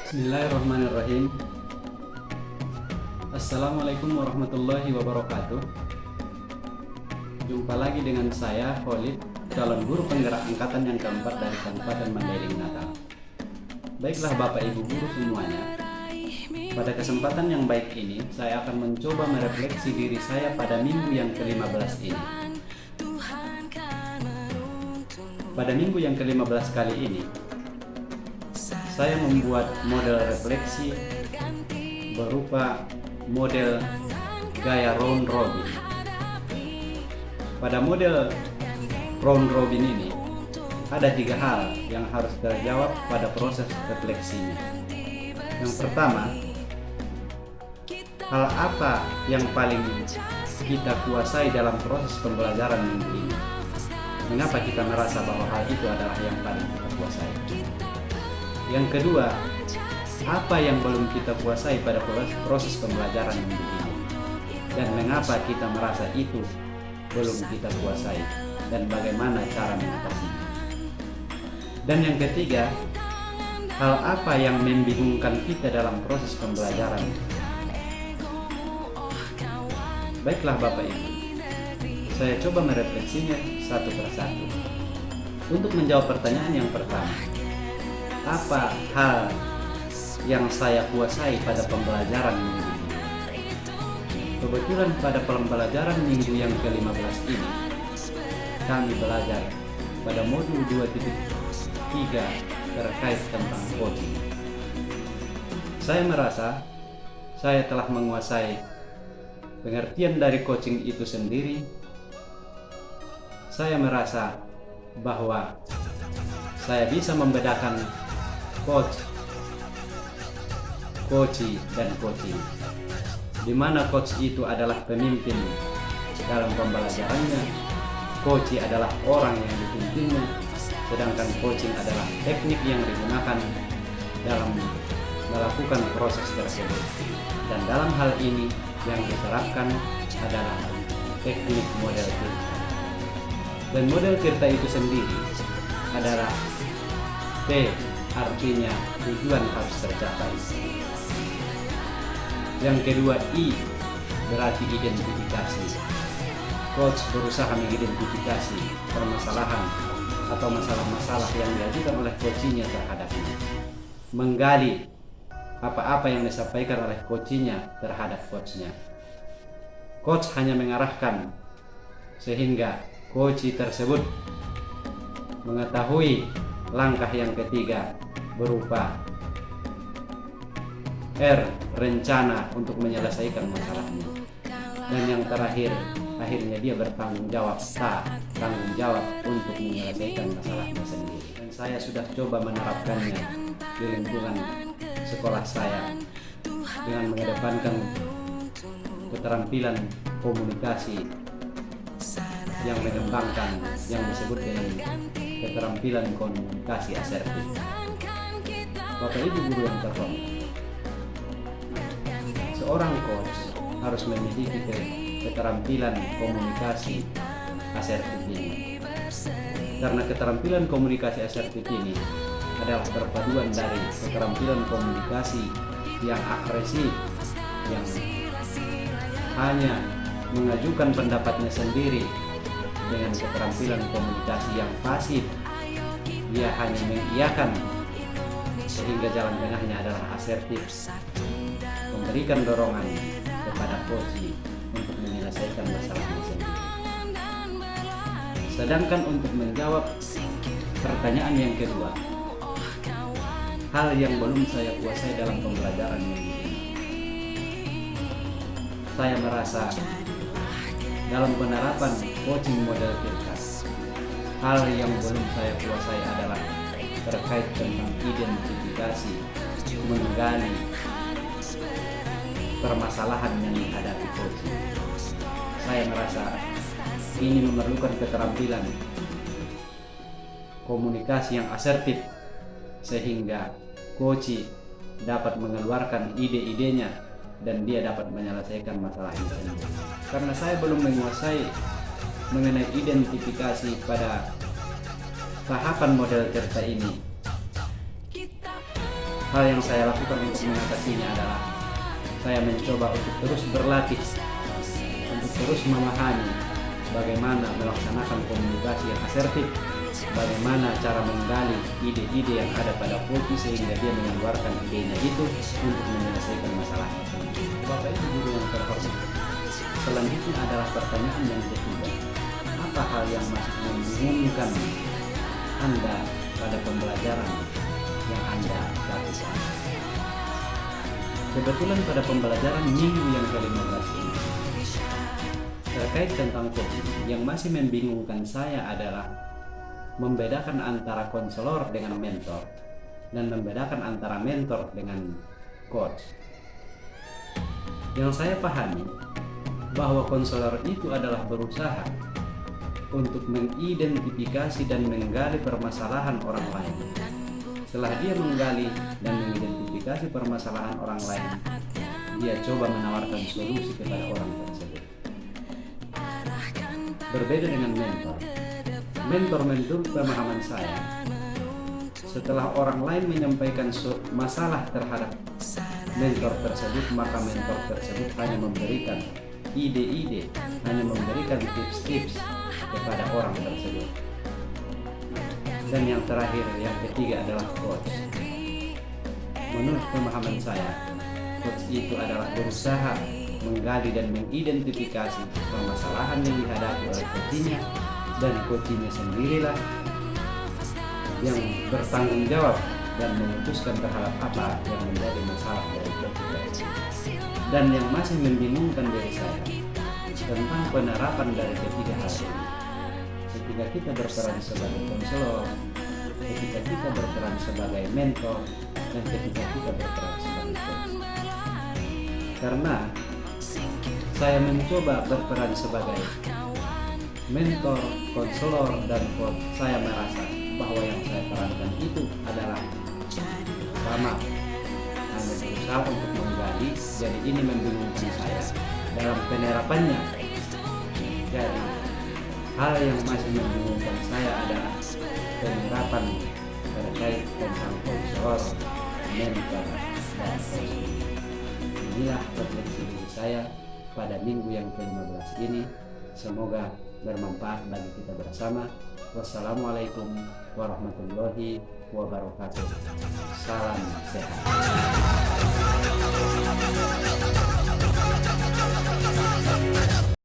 Bismillahirrahmanirrahim. Assalamualaikum warahmatullahi wabarakatuh. Jumpa lagi dengan saya, Khalid, calon guru penggerak angkatan yang keempat dari Kabupaten Mandailing Natal. Baiklah Bapak Ibu guru semuanya, pada kesempatan yang baik ini saya akan mencoba merefleksi diri saya pada minggu yang ke-15 ini. Pada minggu yang ke-15 kali ini, saya membuat model refleksi berupa model gaya round robin. Pada model round robin ini ada 3 hal yang harus terjawab pada proses refleksinya. Yang pertama, hal apa yang paling kita kuasai dalam proses pembelajaran minggu ini? Mengapa kita merasa bahwa hal itu adalah yang paling kita kuasai? Yang kedua, apa yang belum kita kuasai pada proses pembelajaran minggu ini? Dan mengapa kita merasa itu belum kita kuasai? Dan bagaimana cara mengatasinya? Dan yang ketiga, hal apa yang membingungkan kita dalam proses pembelajaran? Baiklah Bapak Ibu, saya coba merefleksinya satu persatu. Untuk menjawab pertanyaan yang pertama, apa hal yang saya kuasai pada pembelajaran minggu ini? Kebetulan pada pembelajaran minggu yang ke-15 ini, kami belajar pada modul 2.3 terkait tentang coaching. Saya merasa saya telah menguasai pengertian dari coaching itu sendiri. Saya merasa bahwa saya bisa membedakan coach, coachee, dan coaching, di mana coach itu adalah pemimpin dalam pembelajarannya, coachee adalah orang yang dipimpinnya, sedangkan coaching adalah teknik yang digunakan dalam melakukan proses tersebut. Dan dalam hal ini yang diterapkan adalah teknik model Tirta. Dan model Tirta itu sendiri adalah T, artinya tujuan harus tercapai. Yang kedua, I, berarti identifikasi. Coach berusaha mengidentifikasi permasalahan atau masalah-masalah yang diajukan oleh coachingnya terhadapnya, menggali apa-apa yang disampaikan oleh coachingnya terhadap coachnya. Coach hanya mengarahkan sehingga coachee tersebut mengetahui langkah yang ketiga berupa R, rencana untuk menyelesaikan masalahnya. Dan yang terakhir, akhirnya dia bertanggung jawab, tanggung jawab untuk menyelesaikan masalahnya sendiri. Dan saya sudah coba menerapkannya di lingkungan sekolah saya dengan mengedepankan keterampilan komunikasi yang mengembangkan yang disebut dengan keterampilan komunikasi asertif. Bapak Ibu guru yang terhormat, seorang coach harus memiliki keterampilan komunikasi asertif ini. Karena keterampilan komunikasi asertif ini adalah perpaduan dari keterampilan komunikasi yang agresif, yang hanya mengajukan pendapatnya sendiri, dengan keterampilan komunikasi yang pasif, dia hanya mengiyakan, sehingga jalan tengahnya adalah asertif, memberikan dorongan kepada coachee untuk menyelesaikan masalahnya sendiri. Sedangkan untuk menjawab pertanyaan yang kedua, hal yang belum saya kuasai dalam pembelajaran ini, saya merasa dalam penerapan coaching model Tirta, hal yang belum saya kuasai adalah terkait tentang identifikasi, menggali permasalahan yang dihadapi coaching. Saya merasa ini memerlukan keterampilan komunikasi yang asertif, sehingga coachee dapat mengeluarkan ide-idenya dan dia dapat menyelesaikan masalah ini sendiri. Karena saya belum menguasai mengenai identifikasi pada tahapan model Tirta ini, Hal yang saya lakukan untuk mengatasinya adalah saya mencoba untuk terus berlatih, untuk terus memahami bagaimana melaksanakan komunikasi yang asertif, bagaimana cara menggali ide-ide yang ada pada koci sehingga dia mengeluarkan idenya itu untuk menyelesaikan masalah. Bapak Ibu guru yang terhormat, selanjutnya adalah pertanyaan yang ketiga. Apa hal yang masih membingungkan Anda pada pembelajaran yang Anda lakukan? Kebetulan pada pembelajaran minggu yang ke-15 ini, terkait tentang coaching, yang masih membingungkan saya adalah membedakan antara konselor dengan mentor dan membedakan antara mentor dengan coach. Yang saya pahami bahwa konselor itu adalah berusaha untuk mengidentifikasi dan menggali permasalahan orang lain. Setelah dia menggali dan mengidentifikasi permasalahan orang lain, dia coba menawarkan solusi kepada orang tersebut. Berbeda dengan mentor. Mentor menurut pemahaman saya, setelah orang lain menyampaikan masalah terhadap mentor tersebut, maka mentor tersebut hanya memberikan ide-ide, hanya memberikan tips-tips kepada orang tersebut. Dan yang terakhir, yang ketiga adalah coach. Menurut pemahaman saya, coach itu adalah berusaha menggali dan mengidentifikasi permasalahan yang dihadapi oleh coachnya, dan coachnya sendirilah yang bertanggung jawab dan memutuskan terhadap apa yang menjadi masalah dari coach tersebut. Dan yang masih membingungkan diri saya tentang penerapan dari ketiga hal ini. Ketika kita berperan sebagai konselor, ketika kita berperan sebagai mentor, dan ketika kita berperan sebagai coach. Karena saya mencoba berperan sebagai mentor, konselor, dan coach, saya merasa bahwa yang saya perankan itu adalah sama, hanya berusaha untuk menggali. Jadi ini membingungkan saya dalam penerapannya. Jadi hal yang masih membingungkan saya adalah penerapan terkait tentang konselor, mentor, dan coach. Inilah refleksi diri saya pada minggu yang ke-15 ini. Semoga bermanfaat bagi kita bersama. Wassalamualaikum warahmatullahi wabarakatuh. Salam sehat.